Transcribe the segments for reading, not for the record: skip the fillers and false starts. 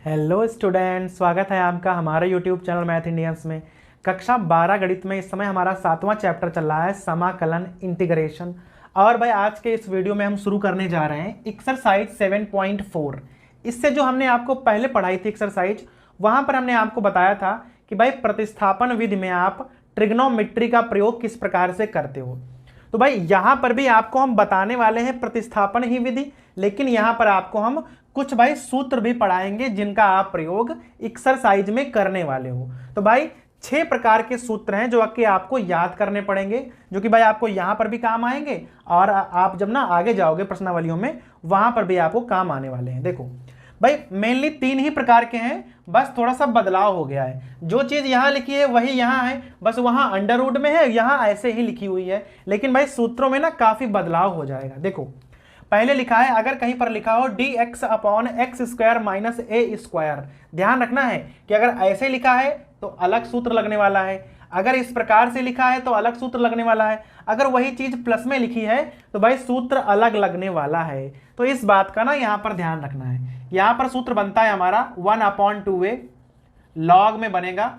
Hello student, स्वागत है आपका हमारे यूट्यूब चैनल मैथ इंडियंस में। कक्षा 12 गणित में इस समय हमारा 7वां चैप्टर चल रहा है, समाकलन इंटीग्रेशन। और भाई आज के इस वीडियो में हम शुरू करने जा रहे हैं एक्सरसाइज 7.4। इससे जो हमने आपको पहले पढ़ाई थी एक्सरसाइज, वहां पर हमने आपको बताया था कि भाई प्रतिस्थापन विधि में आप ट्रिग्नोमेट्री का प्रयोग किस प्रकार से करते हो। तो भाई यहां पर भी आपको हम बताने वाले हैं प्रतिस्थापन ही विधि, लेकिन यहां पर आपको हम कुछ भाई सूत्र भी पढ़ाएंगे जिनका आप प्रयोग एक्सरसाइज में करने वाले हो। तो भाई 6 प्रकार के सूत्र हैं जो कि आपको याद करने पड़ेंगे, जो कि भाई आपको यहां पर भी काम आएंगे और आप जब ना आगे जाओगे प्रश्नावलियों में वहां पर भी आपको काम आने वाले हैं। देखो भाई मेनली 3 ही प्रकार के हैं, बस थोड़ा सा बदलाव हो गया है। जो चीज यहां लिखी है वही यहां है, बस वहां अंडर रूट में है, यहां ऐसे ही लिखी हुई है, लेकिन भाई सूत्रों में ना काफी बदलाव हो जाएगा। देखो पहले लिखा है, अगर कहीं पर लिखा हो dx upon x square minus a square, ध्यान रखना है कि अगर ऐसे लिखा है तो अलग सूत्र लगने वाला है, अगर इस प्रकार से लिखा है तो अलग सूत्र लगने वाला है, अगर वही चीज प्लस में लिखी है तो भाई सूत्र अलग लगने वाला है। तो इस बात का ना यहां पर ध्यान रखना है। यहां पर सूत्र बनता है हमारा 1/2a, लॉग में बनेगा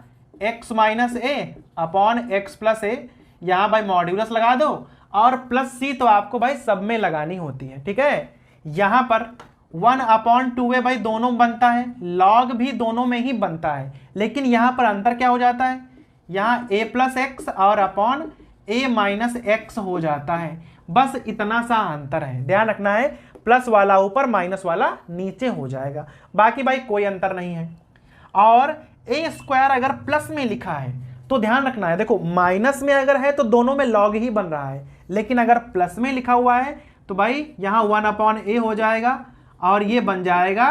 x माइनस ए अपॉन एक्स प्लस ए, यहां भाई मॉड्यूलस लगा दो और प्लस सी तो आपको भाई सब में लगानी होती है, ठीक है। यहां पर 1/2a भाई दोनों बनता है, लॉग भी दोनों में ही बनता है, लेकिन यहां पर अंतर क्या हो जाता है, यहां a प्लस एक्स और अपॉन a माइनस एक्स हो जाता है। बस इतना सा अंतर है, ध्यान रखना है, प्लस वाला ऊपर माइनस वाला नीचे हो जाएगा, बाकी भाई कोई अंतर नहीं है। और a स्क्वायर अगर प्लस में लिखा है तो ध्यान रखना है, देखो माइनस में अगर है तो दोनों में लॉग ही बन रहा है, लेकिन अगर प्लस में लिखा हुआ है तो भाई यहां 1/a हो जाएगा और ये बन जाएगा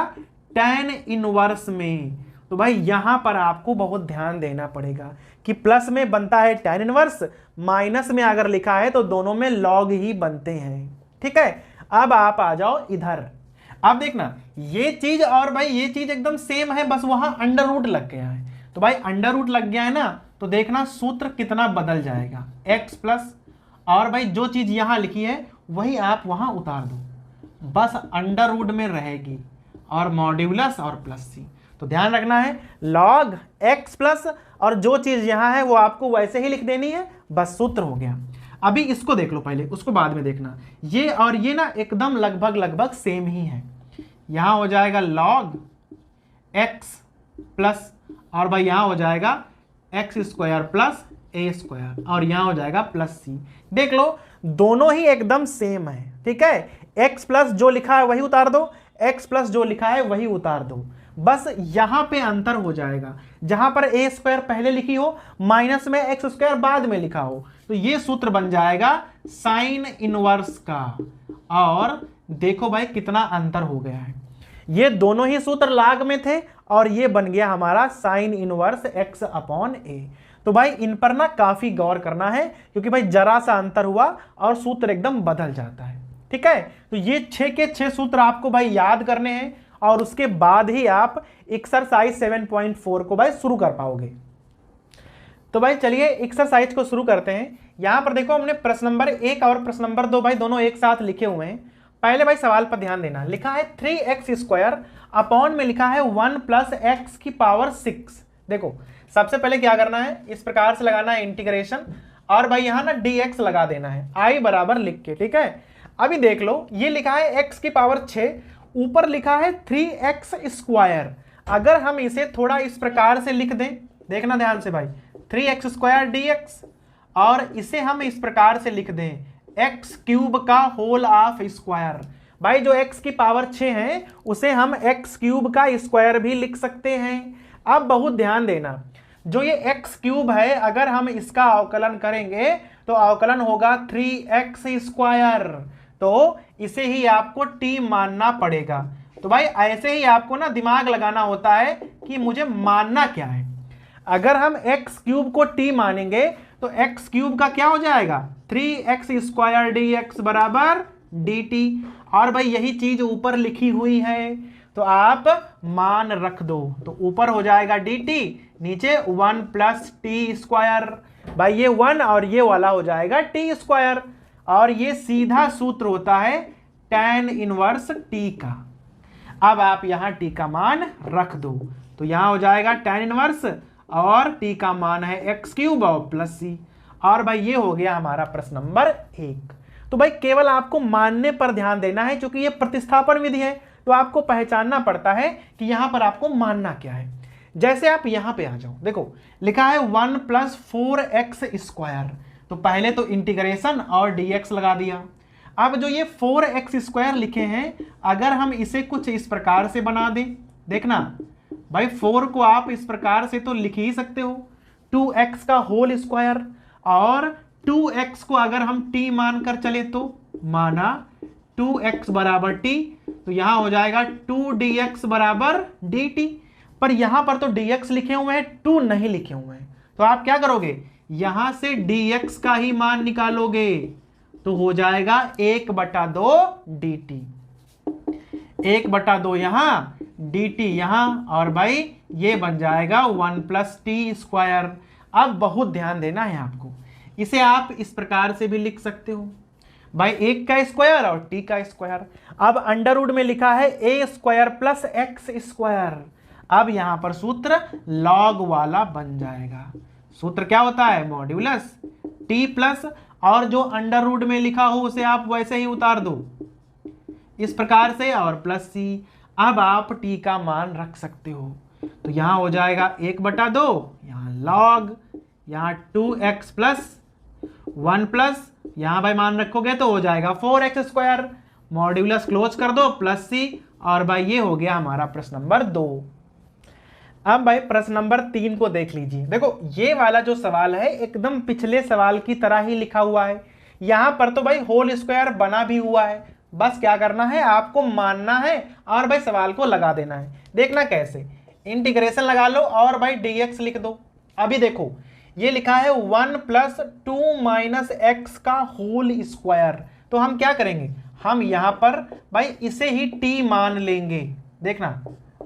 tan इनवर्स में। तो भाई यहां पर आपको बहुत ध्यान देना पड़ेगा कि प्लस में बनता है tan इनवर्स, माइनस में अगर लिखा है तो दोनों में लॉग ही बनते हैं, ठीक है। अब आप आ जाओ इधर, अब देखना ये चीज और भाई ये चीज एकदम सेम है, बस वहां अंडर रूट लग गया है। तो भाई अंडर रूट लग गया है ना, तो देखना सूत्र कितना बदल जाएगा, x प्लस और भाई जो चीज यहां लिखी है वही आप वहां उतार दो, बस अंडर रूट में रहेगी और मॉड्यूलस और प्लस सी। तो ध्यान रखना है लॉग x प्लस और जो चीज यहां है वो आपको वैसे ही लिख देनी है, बस सूत्र हो गया। अभी इसको देख लो पहले, उसको बाद में देखना। ये और ये ना एकदम लगभग सेम ही है, यहां हो जाएगा log x प्लस और भाई यहां हो जाएगा एक्स स्क्वायर प्लस ए स्क्वायर और यहां हो जाएगा प्लस सी। देख लो दोनों ही एकदम सेम है, ठीक है। x प्लस जो लिखा है वही उतार दो, x प्लस जो लिखा है वही उतार दो, बस यहां पे अंतर हो जाएगा, जहां पर ए स्क्वायर पहले लिखी हो माइनस में एक्स स्क्वायर बाद में लिखा हो, तो ये सूत्र बन जाएगा साइन इनवर्स का। और देखो भाई कितना अंतर हो गया है, ये दोनों ही सूत्र लाग में थे और ये बन गया हमारा साइन इनवर्स x अपॉन ए। तो भाई इन पर ना काफी गौर करना है, क्योंकि भाई जरा सा अंतर हुआ और सूत्र एकदम बदल जाता है, ठीक है। तो ये 6 के 6 सूत्र आपको भाई याद करने हैं और उसके बाद ही आप एक्सरसाइज 7.4 को भाई शुरू कर पाओगे। तो भाई चलिए एक्सरसाइज को शुरू करते हैं। यहां पर देखो हमने प्रश्न नंबर 1 और प्रश्न नंबर 2 भाई दोनों एक साथ लिखे हुए हैं। पहले भाई सवाल पर ध्यान देना, लिखा है 3x स्क्वायर अपॉन में लिखा है 1 प्लस एक्स की पावर 6। देखो सबसे पहले क्या करना है, इस प्रकार से लगाना है इंटीग्रेशन और भाई यहां ना dx लगा देना है i बराबर लिख के, ठीक है। अभी देख लो ये लिखा है x की पावर 6, ऊपर लिखा है 3x स्क्वायर। अगर हम इसे थोड़ा इस प्रकार से लिख दें, देखना ध्यान से भाई, 3x स्क्वायर dx और इसे हम इस प्रकार से लिख दें एक्स क्यूब का होल ऑफ स्क्वायर। भाई जो x की पावर 6 है उसे हम एक्स क्यूब का स्क्वायर भी लिख सकते हैं। अब बहुत ध्यान देना, जो ये एक्स क्यूब है अगर हम इसका अवकलन करेंगे तो अवकलन होगा 3x स्क्वायर, तो इसे ही आपको t मानना पड़ेगा। तो भाई ऐसे ही आपको ना दिमाग लगाना होता है कि मुझे मानना क्या है। अगर हम एक्स क्यूब को t मानेंगे तो एक्स क्यूब का क्या हो जाएगा, 3x स्क्वायर dx बराबर dt, और भाई यही चीज ऊपर लिखी हुई है तो आप मान रख दो, तो ऊपर हो जाएगा dt, नीचे 1 प्लस टी स्क्वायर। भाई ये 1 और ये वाला हो जाएगा टी स्क्वायर, और ये सीधा सूत्र होता है tan इनवर्स t का। अब आप यहाँ टी का मान रख दो, तो यहाँ हो जाएगा tan इनवर्स और टी का मान है एक्स क्यूब और प्लस सी। और भाई ये हो गया हमारा प्रश्न नंबर 1। तो भाई केवल आपको मानने पर ध्यान देना है, क्योंकि ये प्रतिस्थापन विधि है तो आपको पहचानना पड़ता है कि यहां पर आपको मानना क्या है। जैसे आप यहां पे आ जाओ, देखो लिखा है 1 + 4x²। तो पहले तो इंटीग्रेशन और dx लगा दिया। अब जो ये 4x² लिखे हैं, अगर हम इसे कुछ इस प्रकार से बना दें, देखना भाई 4 को आप इस प्रकार से तो लिख ही सकते हो 2x का होल स्क्वायर, और 2x को अगर हम t मानकर चले तो माना 2x बराबर t, तो यहां हो जाएगा 2dx बराबर dt। पर यहां पर तो dx लिखे हुए हैं, 2 नहीं लिखे हुए हैं, तो आप क्या करोगे, यहां से dx का ही मान निकालोगे, तो हो जाएगा 1/2 dt। 1/2 यहां, dt यहां, और भाई ये बन जाएगा 1 + t²। अब बहुत ध्यान देना है आपको, इसे आप इस प्रकार से भी लिख सकते हो भाई 1 का स्क्वायर और t का स्क्वायर। अब अंडर रूट में लिखा है a² + x²। अब यहां पर सूत्र लॉग वाला बन जाएगा। सूत्र क्या होता है, मॉड्यूलस t प्लस, और जो अंडर रूट में लिखा हो उसे आप वैसे ही उतार दो इस प्रकार से, और प्लस c। अब आप t का मान रख सकते हो, तो यहां हो जाएगा 1/2, यहां लॉग, यहां 2x + 1 प्लस, यहां भाई मान रखोगे तो हो जाएगा 4x², मॉड्यूलस क्लोज कर दो प्लस c। और भाई ये हो गया हमारा प्रश्न नंबर 2। अब भाई प्रश्न नंबर 3 को देख लीजिए। देखो ये वाला जो सवाल है एकदम पिछले सवाल की तरह ही लिखा हुआ है। यहां पर तो भाई होल स्क्वायर बना भी हुआ है, बस क्या करना है, आपको मानना है और भाई सवाल को लगा देना है। देखना कैसे, इंटीग्रेशन लगा लो और भाई dx लिख दो। अभी देखो ये लिखा है 1 + 2 - x का होल स्क्वायर, तो हम क्या करेंगे, हम यहां पर भाई इसे ही t मान लेंगे। देखना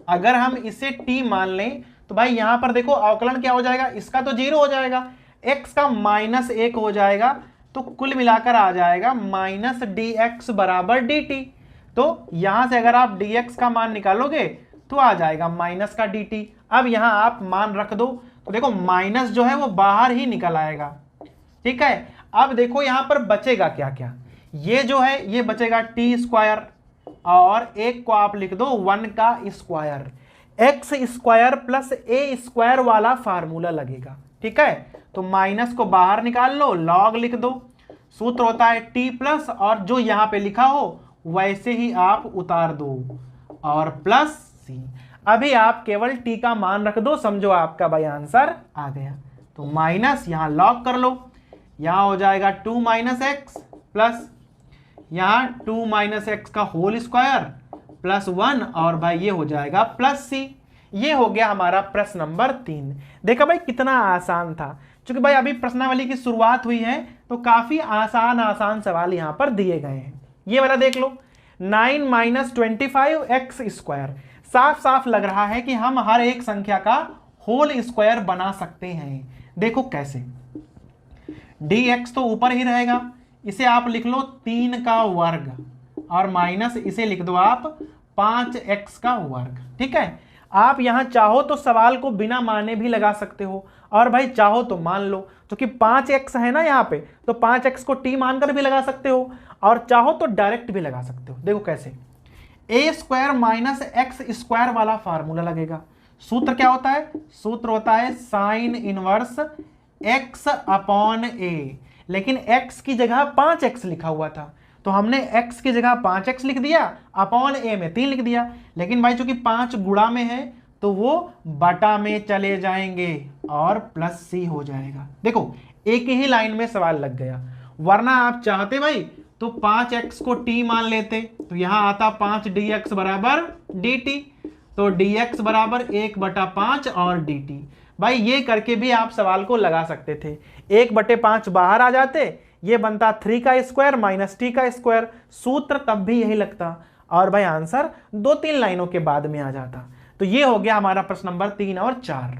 अगर हम इसे t मान लें तो भाई यहां पर देखो अवकलन क्या हो जाएगा, इसका तो 0 हो जाएगा, x का -1 हो जाएगा, तो कुल मिलाकर आ जाएगा -dx बराबर dt। तो यहां से अगर आप dx का मान निकालोगे तो आ जाएगा माइनस का dt। अब यहां आप मान रख दो, तो देखो माइनस जो है वो बाहर ही निकल आएगा, ठीक है। अब देखो यहां पर बचेगा क्या क्या, ये जो है ये बचेगा t², और एक को आप लिख दो 1 का स्क्वायर, x² + a² वाला फार्मूला लगेगा, ठीक है। तो माइनस को बाहर निकाल लो, लॉग लिख दो, सूत्र होता है t प्लस, और जो यहां पे लिखा हो वैसे ही आप उतार दो, और प्लस c। अभी आप केवल t का मान रख दो, समझो आपका भाई आंसर आ गया। तो माइनस यहां लॉग कर लो, यहां हो जाएगा 2 - x प्लस यहां 2 - x का होल स्क्वायर प्लस 1, और भाई ये हो जाएगा प्लस c। ये हो गया हमारा प्रश्न नंबर 3। देखा भाई कितना आसान था, क्योंकि भाई अभी प्रश्नावली की शुरुआत हुई है तो काफी आसान आसान सवाल यहां पर दिए गए हैं। ये वाला देख लो 9 - 25x²। साफ साफ लग रहा है कि हम हर एक संख्या का होल स्क्वायर बना सकते हैं। देखो कैसे, dx तो ऊपर ही रहेगा, इसे आप लिख लो 3 का वर्ग, और माइनस इसे लिख दो आप 5x का वर्ग, ठीक है। आप यहां चाहो तो सवाल को बिना माने भी लगा सकते हो, और भाई चाहो तो मान लो, क्योंकि 5x है ना यहाँ पे, तो 5x को t मानकर भी लगा सकते हो, और चाहो तो डायरेक्ट भी लगा सकते हो। देखो कैसे, a² - x² वाला फार्मूला लगेगा। सूत्र क्या होता है, सूत्र होता है साइन इनवर्स x/a, लेकिन x की जगह 5x लिखा हुआ था, तो हमने x की जगह 5x लिख दिया, अपॉन a में 3 लिख दिया। लेकिन भाई चूंकि 5 गुणा में है तो वो बटा में चले जाएंगे, और प्लस c हो जाएगा। देखो एक ही लाइन में सवाल लग गया, वरना आप चाहते भाई तो 5x को t मान लेते, तो यहां आता 5dx बराबर dt, तो dx बराबर 1/5 और dt। भाई ये करके भी आप सवाल को लगा सकते थे, 1/5 बाहर आ जाते, ये बनता 3 का स्क्वायर - t का स्क्वायर, सूत्र तब भी यही लगता, और भाई आंसर 2-3 लाइनों के बाद में आ जाता। तो ये हो गया हमारा प्रश्न नंबर 3 और 4।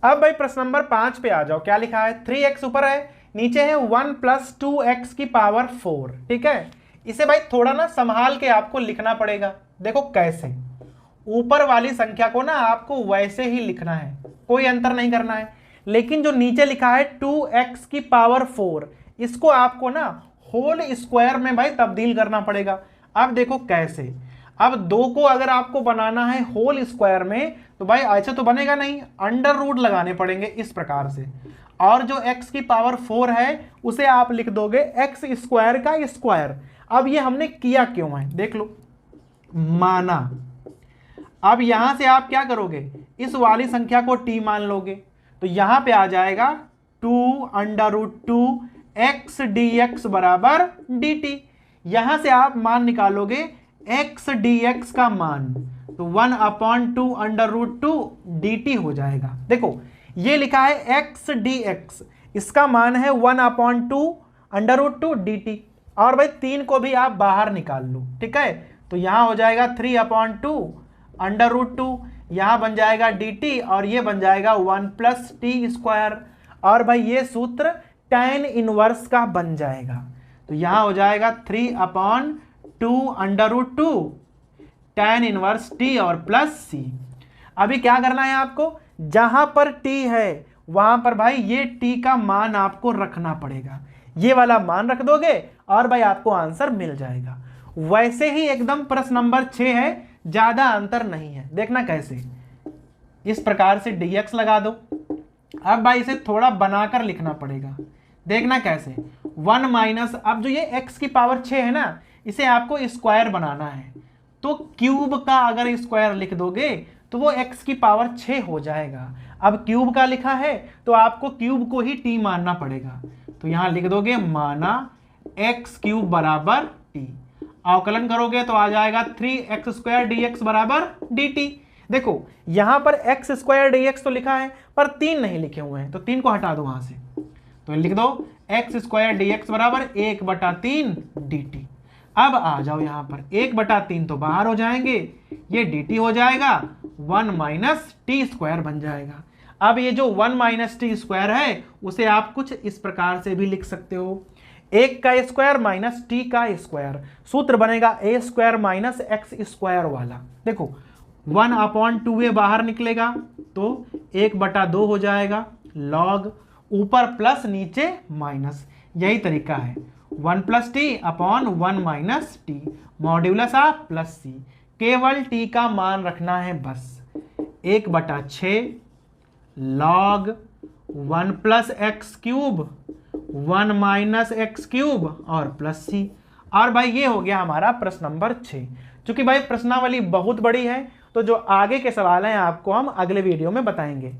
अब भाई प्रश्न नंबर 5 पे आ जाओ। क्या लिखा है, 3x ऊपर है, नीचे है 1 + 2x⁴, ठीक है। इसे भाई थोड़ा ना संभाल के आपको लिखना पड़ेगा। देखो कैसे, ऊपर वाली संख्या को ना आपको वैसे ही लिखना है, कोई अंतर नहीं करना है, लेकिन जो नीचे लिखा है 2x की पावर 4 इसको आपको ना होल स्क्वायर में भाई तब्दील करना पड़ेगा। अब देखो कैसे, अब 2 को अगर आपको बनाना है होल स्क्वायर में तो भाई ऐसे तो बनेगा नहीं, अंडर रूट लगाने पड़ेंगे इस प्रकार से, और जो x की पावर 4 है उसे आप लिख दोगे x स्क्वायर का स्क्वायर। अब ये हमने किया क्यों है देख लो, माना। अब यहां से आप क्या करोगे, इस वाली संख्या को t मान लोगे, तो यहां पे आ जाएगा 2√2 x dx बराबर dt। यहां से आप मान निकालोगे x dx का मान, तो 1/2 dt हो जाएगा। देखो ये लिखा है x dx, इसका मान है 1/2 dt, और भाई 3 को भी आप बाहर निकाल लो, ठीक है, तो यहां हो जाएगा 3/2 यहां बन जाएगा dt, और ये बन जाएगा 1 + t², और भाई ये सूत्र tan इनवर्स का बन जाएगा, तो यहां हो जाएगा 3/2 tan इनवर्स t और प्लस c। अभी क्या करना है आपको, जहां पर t है वहां पर भाई ये t का मान आपको रखना पड़ेगा, ये वाला मान रख दोगे और भाई आपको आंसर मिल जाएगा। वैसे ही एकदम प्रश्न नंबर 6 है, ज्यादा अंतर नहीं है, देखना कैसे, इस प्रकार से dx लगा दो। अब भाई इसे थोड़ा बनाकर लिखना पड़ेगा, देखना कैसे, 1 माइनस, अब जो ये x की पावर 6 है ना, इसे आपको स्क्वायर बनाना है, तो क्यूब का अगर स्क्वायर लिख दोगे तो वो x की पावर 6 हो जाएगा। अब क्यूब का लिखा है तो आपको क्यूब को ही t मानना पड़ेगा, तो यहां लिख दोगे माना x³ बराबर t, अवकलन करोगे तो आ जाएगा 3x² dx बराबर dt। देखो यहां पर x² dx तो लिखा है पर 3 नहीं लिखे हुए हैं, तो 3 को हटा दो वहां से, तो लिख दो x² dx बराबर 1/3 dt। अब आ जाओ यहां पर 1/3 तो बाहर हो जाएंगे, ये dt हो जाएगा, 1 - t² बन जाएगा। अब ये जो 1 - t² है उसे आप कुछ इस प्रकार से भी लिख सकते हो, 1 का स्क्वायर माइनस t का स्क्वायर, सूत्र बनेगा a² - x² वाला। देखो 1/2 बाहर निकलेगा तो 1/2 हो जाएगा, लॉग ऊपर प्लस नीचे माइनस, यही तरीका है, 1 + t/1 - t modulus of +c, केवल t का मान रखना है बस, 1/6 लॉग 1 + x³ 1 - x³ और प्लस c। और भाई ये हो गया हमारा प्रश्न नंबर 6। चूंकि भाई प्रश्नावली बहुत बड़ी है तो जो आगे के सवाल हैं आपको हम अगले वीडियो में बताएंगे।